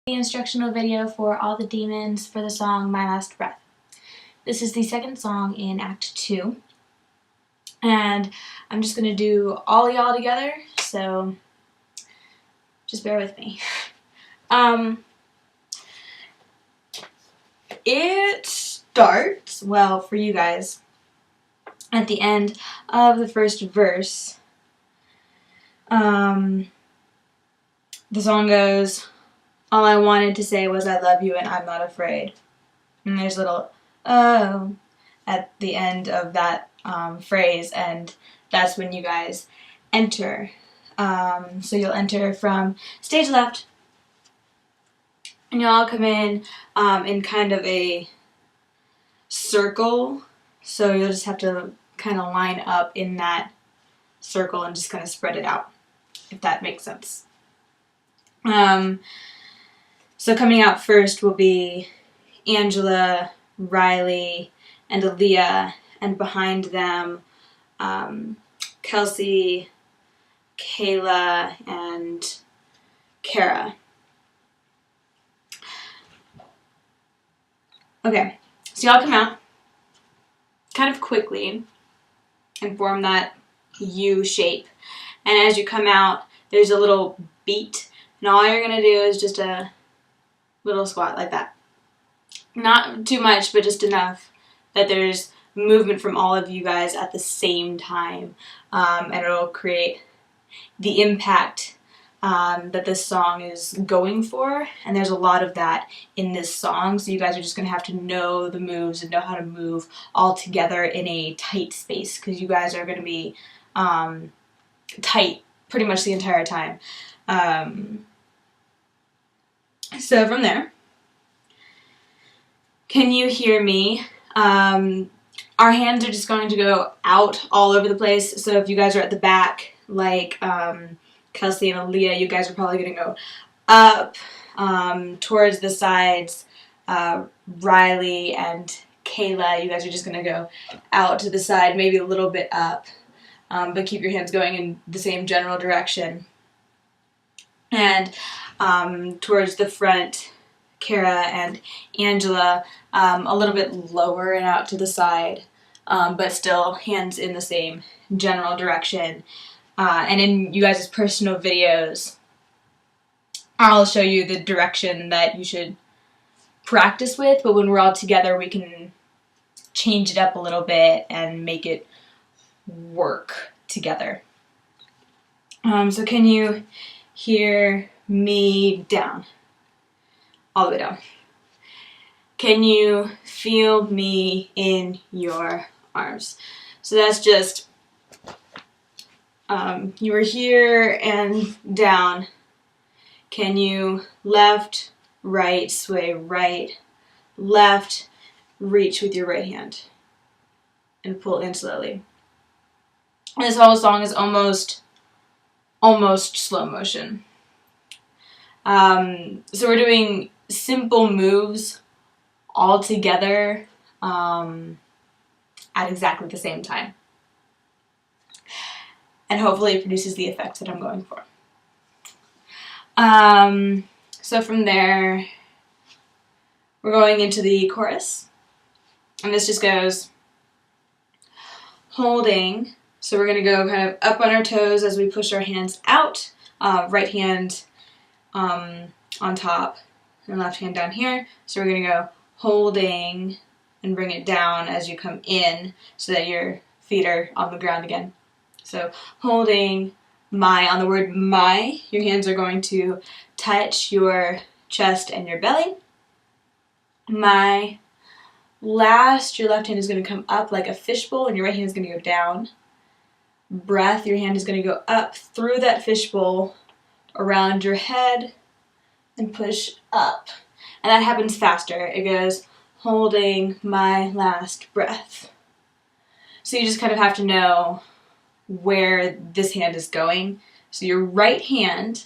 The instructional video for All the Demons for the song My Last Breath. This is the second song in Act 2, and I'm just going to do all y'all together, so just bear with me. It starts, well, for you guys, at the end of the first verse. The song goes, "All I wanted to say was I love you and I'm not afraid." And there's a little "oh" at the end of that phrase, and that's when you guys enter. So you'll enter from stage left, and you'll all come in kind of a circle. So you'll just have to kind of line up in that circle and just kind of spread it out, if that makes sense. So coming out first will be Angela, Riley, and Aaliyah, and behind them Kelsey, Kayla, and Kara. Okay, so y'all come out kind of quickly and form that U shape. And as you come out, there's a little beat, and all you're going to do is just a little squat like that. Not too much, but just enough that there's movement from all of you guys at the same time, and it'll create the impact that this song is going for, and there's a lot of that in this song, so you guys are just going to have to know the moves and know how to move all together in a tight space, because you guys are going to be tight pretty much the entire time. So from there, can you hear me? Our hands are just going to go out all over the place, so if you guys are at the back, like Kelsey and Aaliyah, you guys are probably going to go up towards the sides. Riley and Kayla, you guys are just going to go out to the side, maybe a little bit up, but keep your hands going in the same general direction. And towards the front, Kara and Angela, a little bit lower and out to the side, but still hands in the same general direction. And in you guys' personal videos, I'll show you the direction that you should practice with, but when we're all together, we can change it up a little bit and make it work together. So can you hear me down? All the way down. Can you feel me in your arms? So that's just you were here and down. Can you left, right, sway right, left, reach with your right hand and pull in slowly. And this whole song is almost slow motion. So we're doing simple moves all together at exactly the same time. And hopefully it produces the effect that I'm going for. So from there, we're going into the chorus. And this just goes holding. So we're going to go kind of up on our toes as we push our hands out. Right hand on top and left hand down here. So we're going to go holding and bring it down as you come in so that your feet are on the ground again. So holding my, on the word my, your hands are going to touch your chest and your belly. My last, your left hand is going to come up like a fishbowl and your right hand is going to go down. Breath, your hand is going to go up through that fishbowl, around your head, and push up. And that happens faster. It goes holding my last breath. So you just kind of have to know where this hand is going. So your right hand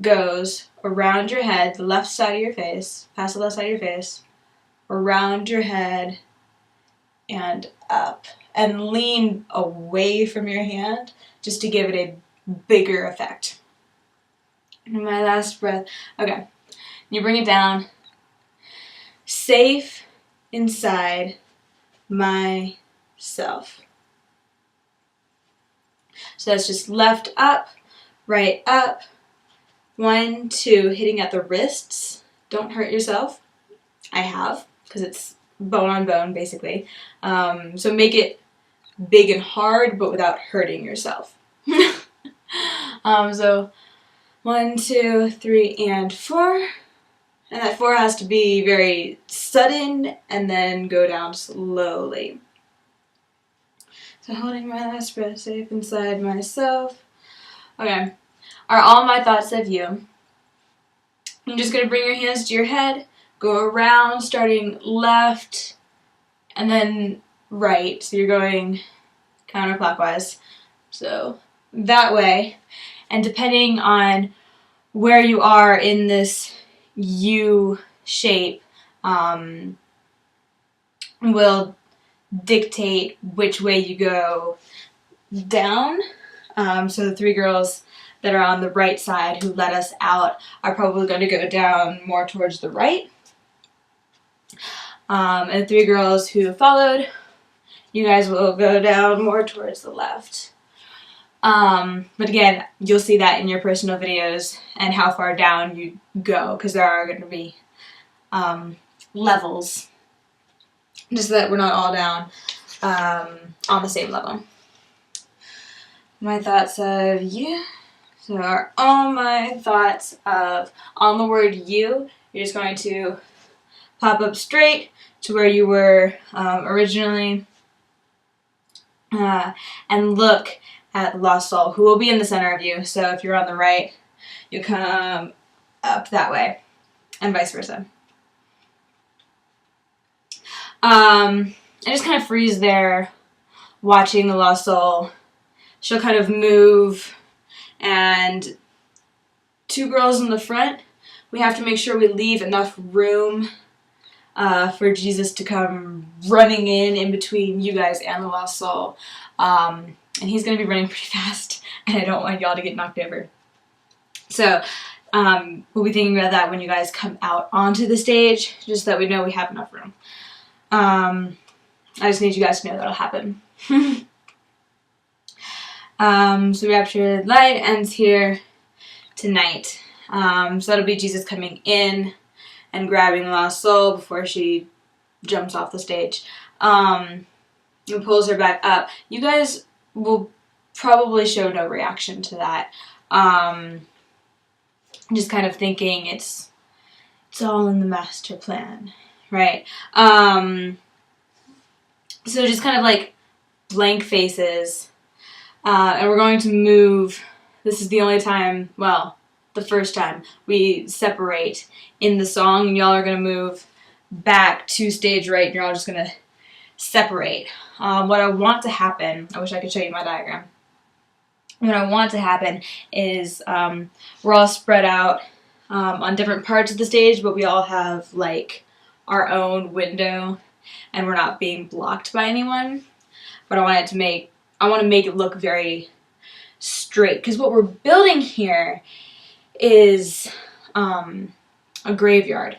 goes around your head, the left side of your face, past the left side of your face, around your head, and up. And lean away from your hand just to give it a bigger effect. And my last breath. Okay. You bring it down. Safe inside myself. So that's just left up, right up. 1, 2, hitting at the wrists. Don't hurt yourself. I have, because it's bone on bone, basically. So make it big and hard, but without hurting yourself. So 1, 2, 3, and 4. And that 4 has to be very sudden and then go down slowly. So holding my last breath, safe inside myself. Okay. Are all my thoughts of you? You're just going to bring your hands to your head, go around, starting left, and then right. So you're going counterclockwise. So that way. And depending on where you are in this U shape, will dictate which way you go down. So the 3 girls that are on the right side who let us out are probably going to go down more towards the right. And the 3 girls who followed, you guys will go down more towards the left. But again, you'll see that in your personal videos and how far down you go, because there are going to be levels, just so that we're not all down on the same level. My thoughts of you. So are all my thoughts of, on the word you, you're just going to pop up straight to where you were originally, and look at the lost soul, who will be in the center of you. So if you're on the right, you come up that way, and vice versa. And just kind of freeze there, watching the lost soul. She'll kind of move, and 2 girls in the front, we have to make sure we leave enough room for Jesus to come running in between you guys and the lost soul. And he's going to be running pretty fast, and I don't want y'all to get knocked over. So we'll be thinking about that when you guys come out onto the stage, just so that we know we have enough room. I just need you guys to know that'll happen. So Raptured Light ends here tonight. So that'll be Jesus coming in and grabbing the lost soul before she jumps off the stage. And pulls her back up. You guys will probably show no reaction to that. Just kind of thinking it's all in the master plan, right? So just kind of like blank faces. And we're going to move. This is the only time, well, the first time we separate in the song, and y'all are going to move back to stage right, and you're all just going to separate. What I want to happen, I wish I could show you my diagram. What I want to happen is we're all spread out on different parts of the stage, but we all have like our own window, and we're not being blocked by anyone. But I want to make it look very straight, because what we're building here is a graveyard,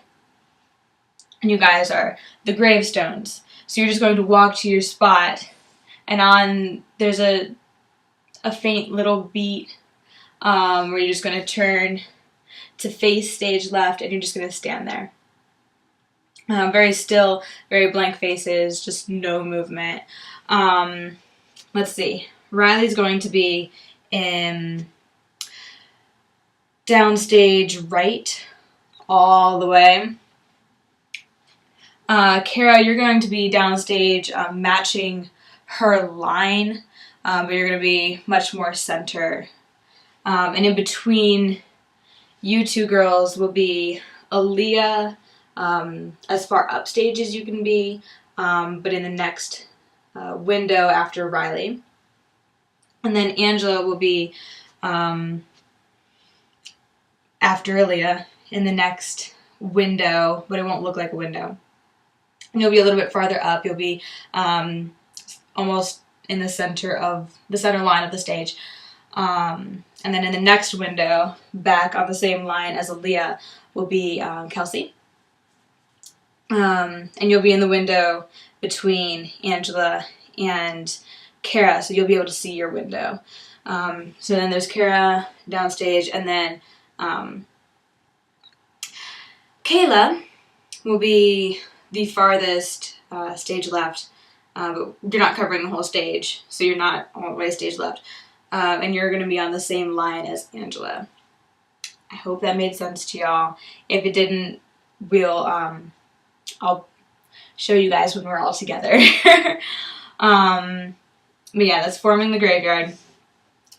and you guys are the gravestones. So you're just going to walk to your spot, and there's a faint little beat where you're just going to turn to face stage left, and you're just going to stand there. Very still, very blank faces, just no movement. Let's see. Riley's going to be in downstage right all the way. Kara, you're going to be downstage matching her line, but you're going to be much more center. And in between you 2 girls will be Aaliyah, as far upstage as you can be, but in the next window after Riley. And then Angela will be after Aaliyah in the next window, but it won't look like a window. And you'll be a little bit farther up. You'll be almost in the center line of the stage. And And then in the next window, back on the same line as Aaliyah, will be Kelsey. And you'll be in the window between Angela and Kara, so you'll be able to see your window. So then there's Kara downstage, and then Kayla will be the farthest stage left, but you're not covering the whole stage, so you're not all the way stage left. And you're going to be on the same line as Angela. I hope that made sense to y'all. If it didn't, I'll show you guys when we're all together. But yeah, that's forming the graveyard.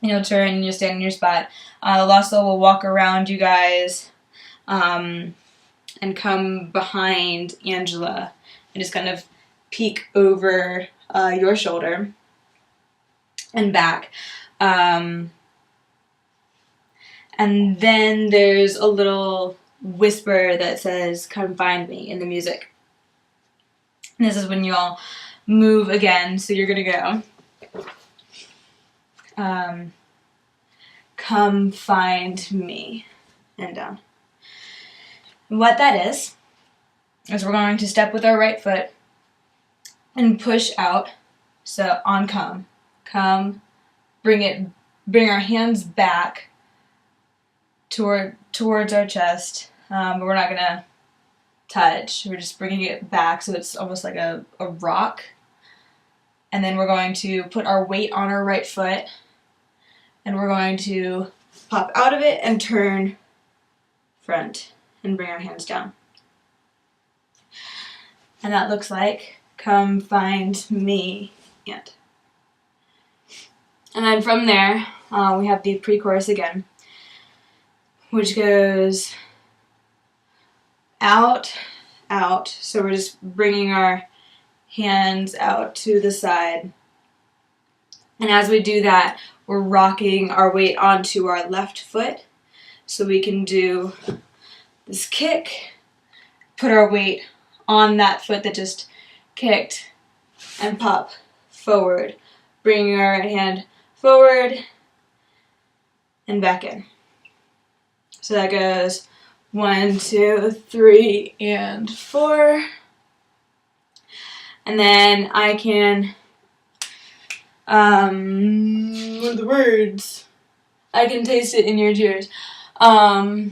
You'll turn and you'll stand in your spot. The Lost Soul will walk around you guys and come behind Angela and just kind of peek over your shoulder and back. And then there's a little whisper that says, "Come find me," in the music. And this is when you all move again, so you're gonna go. Come find me, and down. And what that is we're going to step with our right foot and push out. So on come, bring our hands back towards our chest, but we're not gonna touch. We're just bringing it back so it's almost like a rock. And then we're going to put our weight on our right foot, and we're going to pop out of it and turn front and bring our hands down. And that looks like "Come find me," and then from there, we have the pre-chorus again, which goes out, out. So we're just bringing our hands out to the side. And as we do that, we're rocking our weight onto our left foot. So we can do this kick, put our weight on that foot that just kicked, and pop forward. Bringing our right hand forward and back in. So that goes 1, 2, 3, and 4. And then I can, what are the words? I can taste it in your tears. So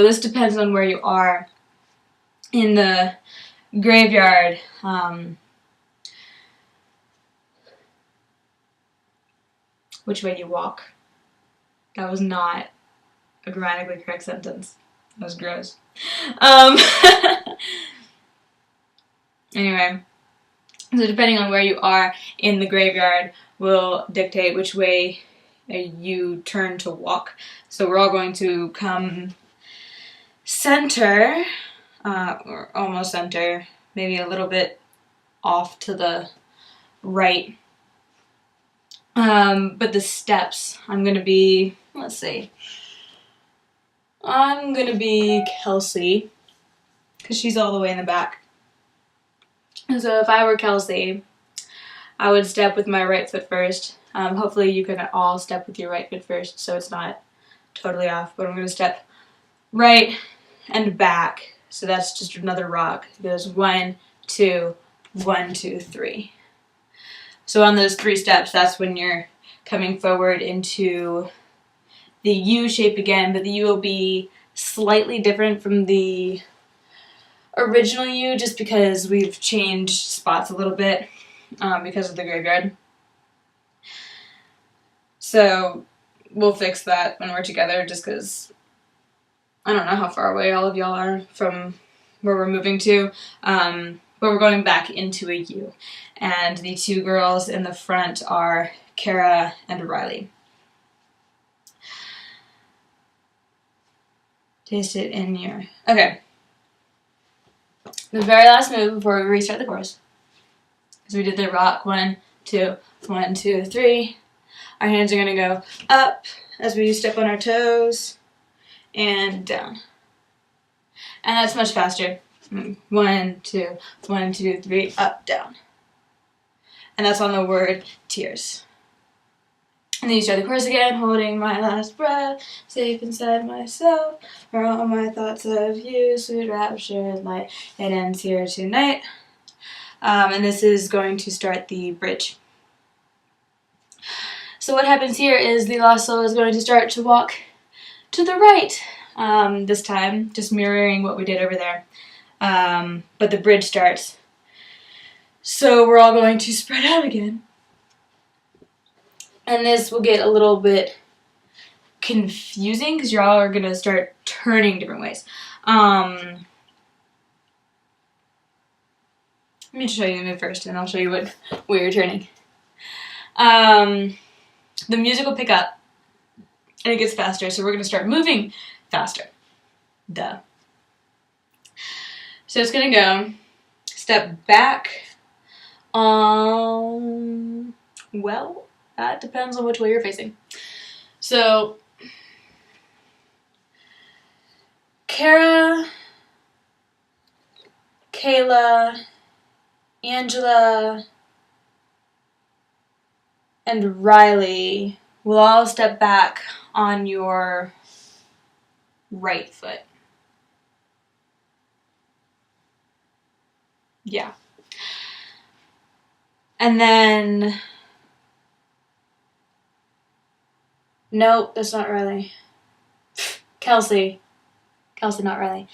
this depends on where you are in the graveyard. Which way you walk. That was not a grammatically correct sentence. That was gross. Anyway, so depending on where you are in the graveyard will dictate which way you turn to walk. So we're all going to come center, or almost center, maybe a little bit off to the right. But the steps, I'm going to be, let's see, I'm going to be Kelsey, because she's all the way in the back. And so if I were Kelsey, I would step with my right foot first. Hopefully you can all step with your right foot first so it's not totally off. But I'm going to step right and back. So that's just another rock. It goes 1, 2, 1, 2, 3. So on those 3 steps, that's when you're coming forward into the U shape again, but the U will be slightly different from the original U just because we've changed spots a little bit because of the graveyard. So we'll fix that when we're together just because I don't know how far away all of y'all are from where we're moving to, but we're going back into a U. And the 2 girls in the front are Kara and Riley. Taste it in your... Okay. The very last move before we restart the chorus. So we did the rock 1, 2, 1, 2, 3. Our hands are going to go up as we step on our toes and down. And that's much faster. 1, 2, 1, 2, 3, up, down. And that's on the word tears. And then you start the chorus again, holding my last breath, safe inside myself, for all my thoughts of you, sweet rapture and light, it ends here tonight. And this is going to start the bridge. So what happens here is the lost soul is going to start to walk to the right, this time, just mirroring what we did over there. But the bridge starts. So we're all going to spread out again. And this will get a little bit confusing because you all are going to start turning different ways. Let me show you the move first, and I'll show you where you're turning. The music will pick up, and it gets faster, so we're going to start moving faster. Duh. So it's going to go step back. Well, that depends on which way you're facing. So, Kara, Kayla, Angela, and Riley will all step back on your right foot. Yeah. And then, nope, that's not Riley. Kelsey, not Riley.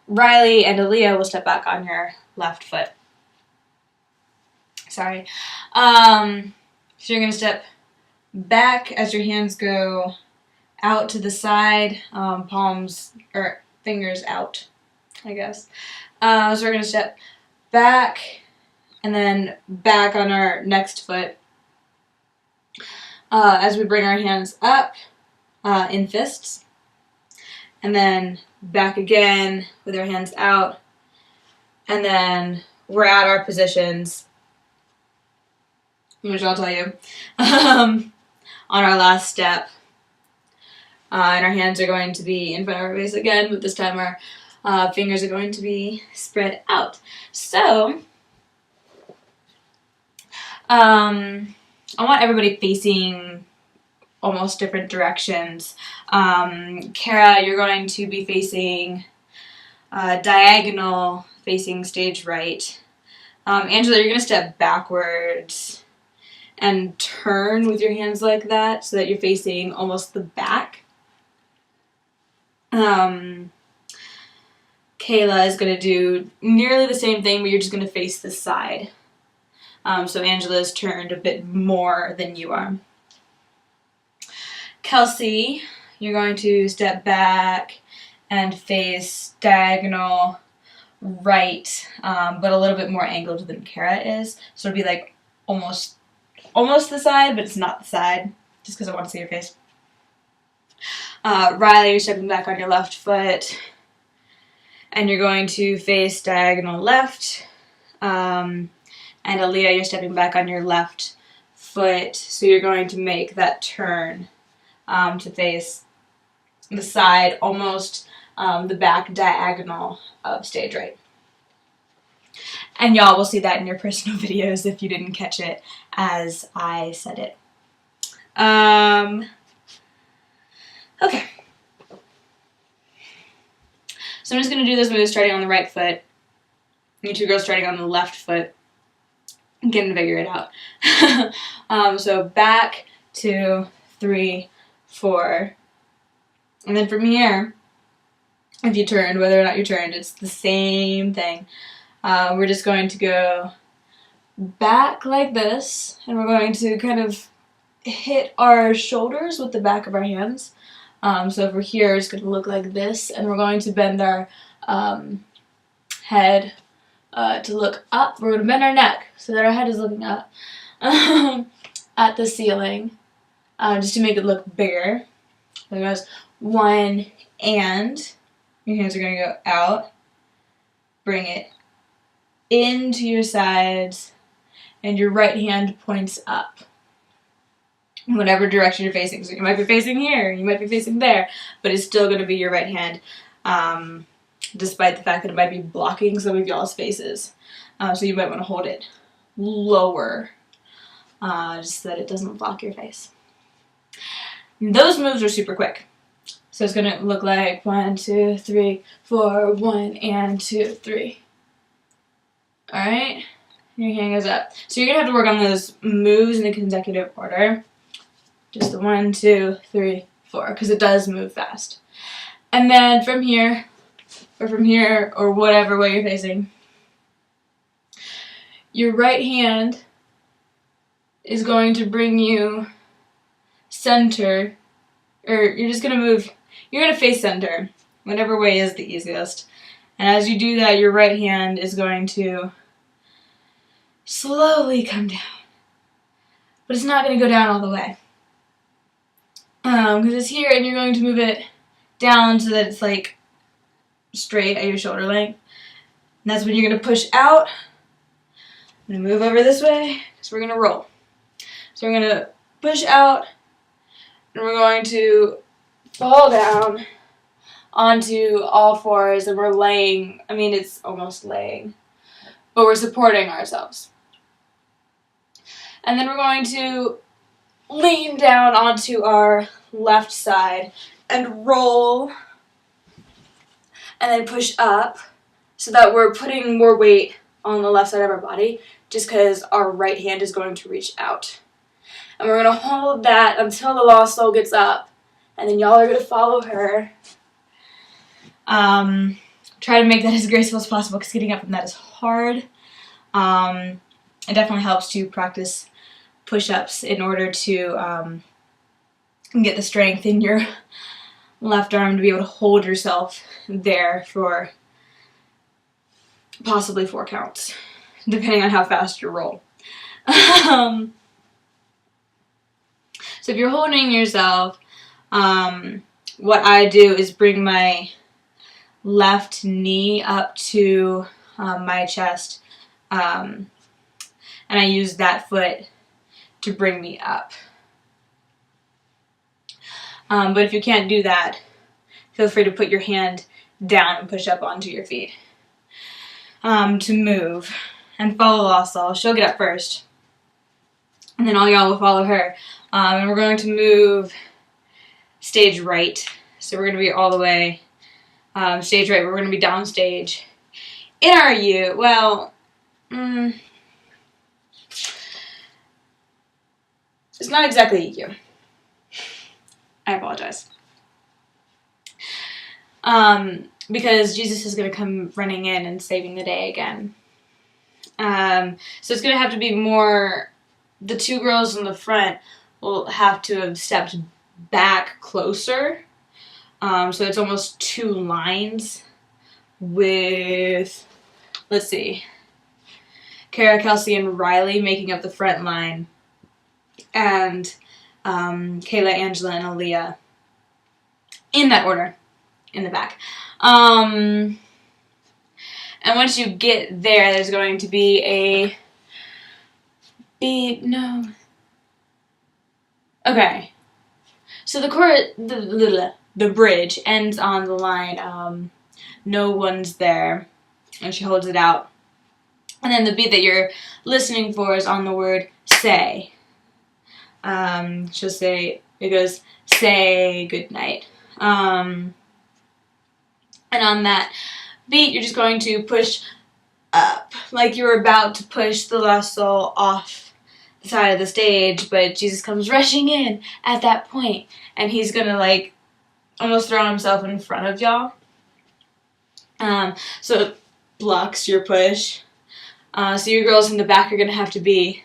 Riley and Aaliyah will step back on your left foot. Sorry. So you're going to step back as your hands go out to the side, palms or fingers out, I guess. So we're going to step back and then back on our next foot as we bring our hands up in fists, and then back again with our hands out, and then we're at our positions, which I'll tell you, on our last step. And our hands are going to be in front of our face again, but this time our fingers are going to be spread out. So, I want everybody facing almost different directions. Kara, you're going to be facing diagonal, facing stage right. Angela, you're going to step backwards and turn with your hands like that so that you're facing almost the back. Kayla is going to do nearly the same thing, but you're just going to face the side. So Angela's turned a bit more than you are. Kelsey, you're going to step back and face diagonal right, but a little bit more angled than Kara is. So it'll be like almost the side, but it's not the side, just because I want to see your face. Riley, you're stepping back on your left foot, and you're going to face diagonal left. And Aaliyah, you're stepping back on your left foot, so you're going to make that turn to face the side, almost the back diagonal of stage right. And y'all will see that in your personal videos if you didn't catch it as I said it. Okay. So I'm just going to do this move starting on the right foot. You two girls starting on the left foot. I'm getting to figure it out. So back, 2, 3, 4. And then from here, if you turned, whether or not you turned, it's the same thing. We're just going to go back like this, and we're going to kind of hit our shoulders with the back of our hands. So over here, it's going to look like this, and we're going to bend our head to look up. We're going to bend our neck so that our head is looking up at the ceiling, just to make it look bigger. So it goes 1, and your hands are going to go out, bring it into your sides, and your right hand points up. Whatever direction you're facing. So you might be facing here, you might be facing there, but it's still going to be your right hand, despite the fact that it might be blocking some of y'all's faces. So you might want to hold it lower, just so that it doesn't block your face. Those moves are super quick. So it's gonna look like 1, 2, 3, 4, 1 and 2, 3. Alright? Your hand goes up. So you're gonna have to work on those moves in the consecutive order. Just the 1, 2, 3, 4, because it does move fast. And then from here, or whatever way you're facing, your right hand is going to bring you center, or you're just going to move, you're going to face center, whatever way is the easiest. And as you do that, your right hand is going to slowly come down. But it's not going to go down all the way. Because it's here and you're going to move it down so that it's like straight at your shoulder length. And that's when you're going to push out. I'm going to move over this way because we're going to roll. So we're going to push out and we're going to fall down onto all fours and we're laying, I mean it's almost laying, but we're supporting ourselves. And then we're going to lean down onto our left side and roll and then push up so that we're putting more weight on the left side of our body just because our right hand is going to reach out. And we're going to hold that until the lost soul gets up. And then y'all are going to follow her. Try to make that as graceful as possible because getting up from that is hard. It definitely helps to practice push-ups in order to get the strength in your left arm to be able to hold yourself there for possibly 4 counts, depending on how fast you roll. So if you're holding yourself, what I do is bring my left knee up to my chest, and I use that foot to bring me up. But if you can't do that, feel free to put your hand down and push up onto your feet. To move and follow Lost Soul. She'll get up first, and then all y'all will follow her. And we're going to move stage right. So we're going to be all the way stage right. We're going to be down stage. In our U, well, it's not exactly a U. I apologize. Because Jesus is going to come running in and saving the day again. So it's going to have to be more, the 2 girls in the front will have to have stepped back closer. So it's almost 2 lines with, let's see, Kara, Kelsey, and Riley making up the front line. And Kayla, Angela, and Aaliyah in that order in the back. And once you get there, there's going to be a beat. No. Okay. So the bridge ends on the line, no one's there, and she holds it out. And then the beat that you're listening for is on the word say. She'll say, it goes, say goodnight. And on that beat, you're just going to push up, like you're about to push the lost soul off the side of the stage, but Jesus comes rushing in at that point, and he's gonna like almost throw himself in front of y'all. So it blocks your push. So you girls in the back are gonna have to be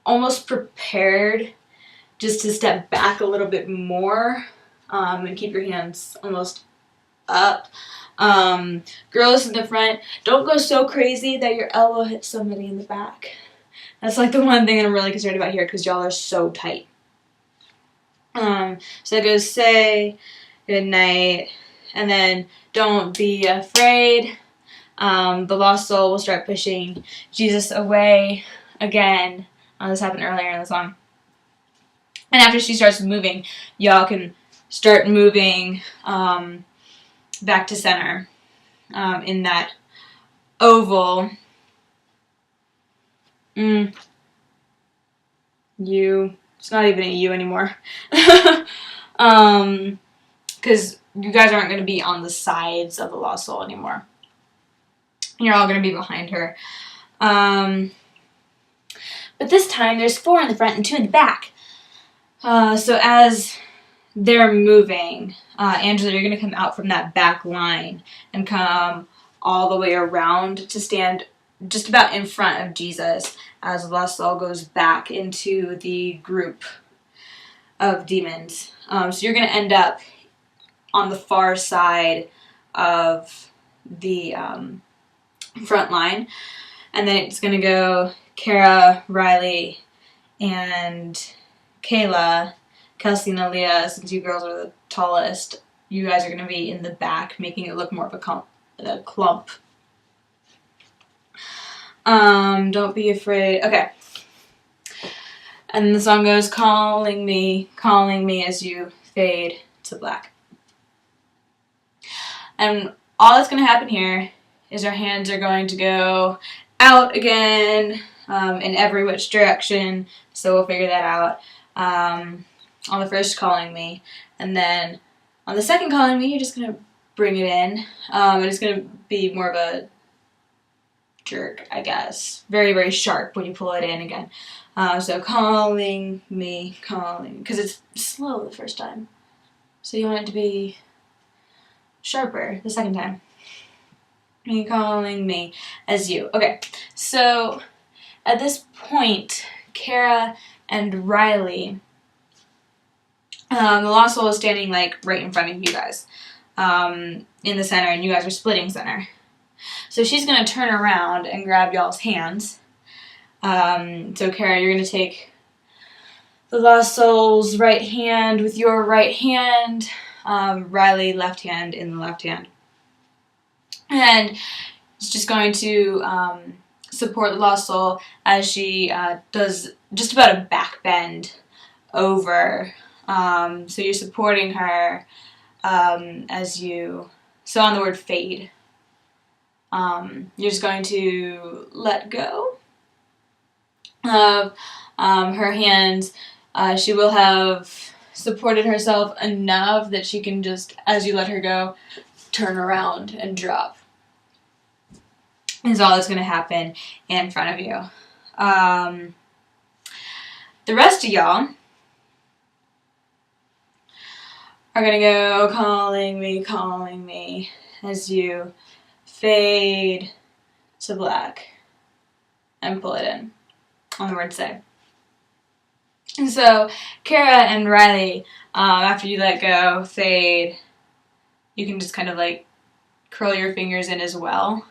almost prepared just to step back a little bit more, and keep your hands almost up. Girls in the front, don't go so crazy that your elbow hits somebody in the back. That's like the one thing that I'm really concerned about here because y'all are so tight. So it goes say good night, and then don't be afraid. The lost soul will start pushing Jesus away again. This happened earlier in the song. And after she starts moving, y'all can start moving back to center in that oval. U. It's not even a U anymore. Because you guys aren't going to be on the sides of the lost soul anymore. You're all going to be behind her. But this time, there's 4 in the front and 2 in the back. So as they're moving, Angela, you're going to come out from that back line and come all the way around to stand just about in front of Jesus as the lost soul goes back into the group of demons. So you're going to end up on the far side of the front line, and then it's going to go Kara, Riley, and Kayla, Kelsey, and Aaliyah. Since you girls are the tallest, you guys are going to be in the back, making it look more of a clump. Don't be afraid. Okay. And the song goes, calling me, as you fade to black. And all that's going to happen here is our hands are going to go out again in every which direction. So we'll figure that out on the first calling me. And then on the second calling me, you're just going to bring it in. And it's going to be more of a jerk, I guess. Very, very sharp when you pull it in again. So calling me, because it's slow the first time. So you want it to be sharper the second time. Me calling me as you. Okay, so at this point, Kara and Riley, the lost soul is standing like right in front of you guys in the center, and you guys are splitting center. So she's going to turn around and grab y'all's hands. So Kara, you're going to take the lost soul's right hand with your right hand, Riley left hand in the left hand. And it's just going to support the lost soul as she does just about a back bend over. So you're supporting her as you, so on the word fade, you're just going to let go of her hands. She will have supported herself enough that she can just, as you let her go, turn around and drop. Is all that's going to happen in front of you. The rest of y'all are going to go calling me as you fade to black and pull it in on the word say. And so Kara and Riley, after you let go, fade, you can just kind of like curl your fingers in as well.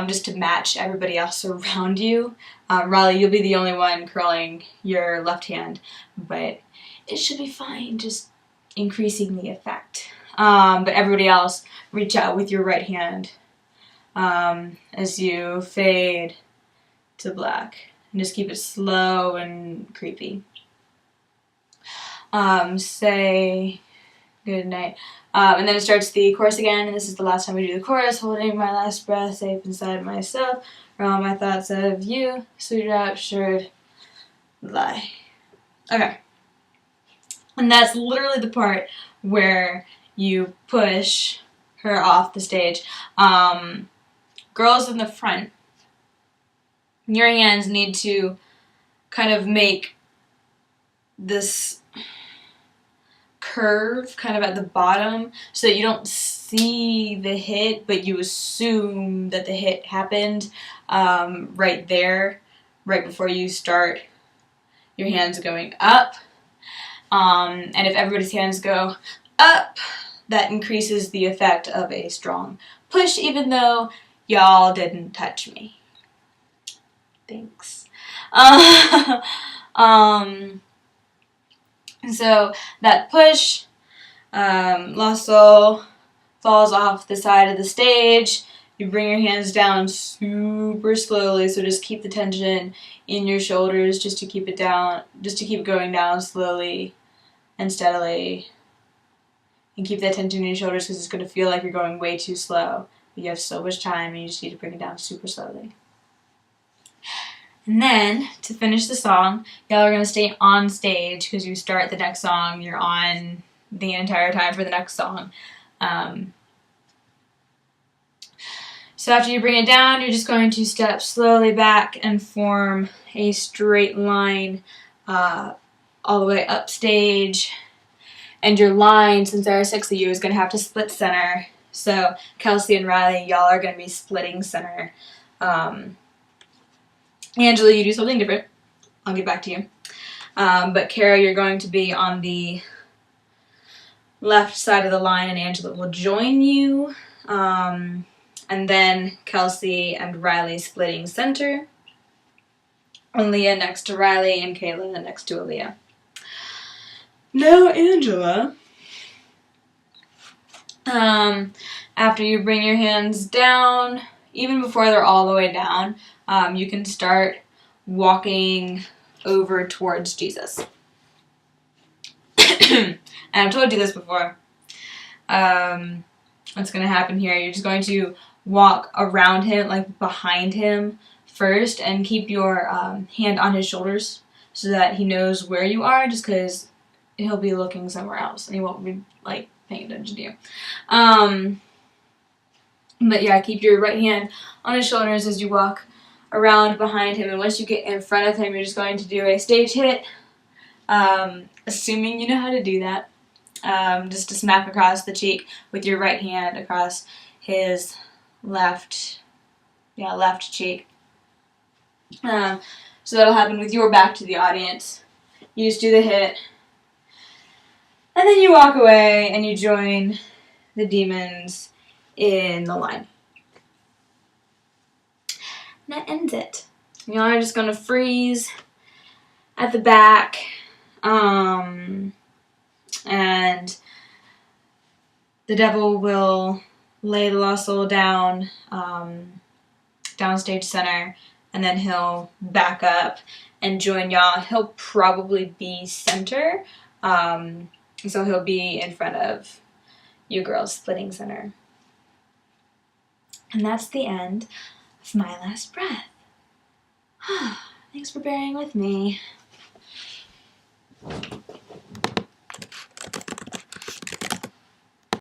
Just to match everybody else around you. Riley, you'll be the only one curling your left hand, but it should be fine, just increasing the effect. But everybody else, reach out with your right hand as you fade to black. And just keep it slow and creepy. Say good night. And then it starts the chorus again, and this is the last time we do the chorus. Holding my last breath safe inside myself, for all my thoughts of you, sweet raptured lie. Okay. And that's literally the part where you push her off the stage. Girls in the front, your hands need to kind of make this curve kind of at the bottom so that you don't see the hit, but you assume that the hit happened right there, right before you start your hands going up. And if everybody's hands go up, that increases the effect of a strong push, even though y'all didn't touch me. Thanks. So that push, lost soul falls off the side of the stage. You bring your hands down super slowly, so just keep the tension in your shoulders, just to keep it down, just to keep going down slowly and steadily. And keep that tension in your shoulders because it's going to feel like you're going way too slow. But you have so much time and you just need to bring it down super slowly. And then, to finish the song, y'all are going to stay on stage because you start the next song, you're on the entire time for the next song. So after you bring it down, you're just going to step slowly back and form a straight line all the way up stage. And your line, since there are 6 of you, is going to have to split center. So Kelsey and Riley, y'all are going to be splitting center. Angela, you do something different. I'll get back to you. But Kara, you're going to be on the left side of the line, and Angela will join you. And then Kelsey and Riley splitting center. Aaliyah next to Riley, and Kayla next to Aaliyah. Now, Angela, after you bring your hands down, even before they're all the way down, you can start walking over towards Jesus. And I've told you this before. What's going to happen here, you're just going to walk around him, like behind him first, and keep your hand on his shoulders so that he knows where you are, just because he'll be looking somewhere else and he won't be like paying attention to you. But yeah, keep your right hand on his shoulders as you walk around behind him, and once you get in front of him, you're just going to do a stage hit, assuming you know how to do that, just to smack across the cheek with your right hand across his left cheek. So that'll happen with your back to the audience. You just do the hit, and then you walk away and you join the demons in the line. And that ends it. Y'all are just gonna freeze at the back, and the devil will lay the lost soul down, downstage center, and then he'll back up and join y'all. He'll probably be center, so he'll be in front of you girls splitting center. And that's the end of my last breath. Thanks for bearing with me.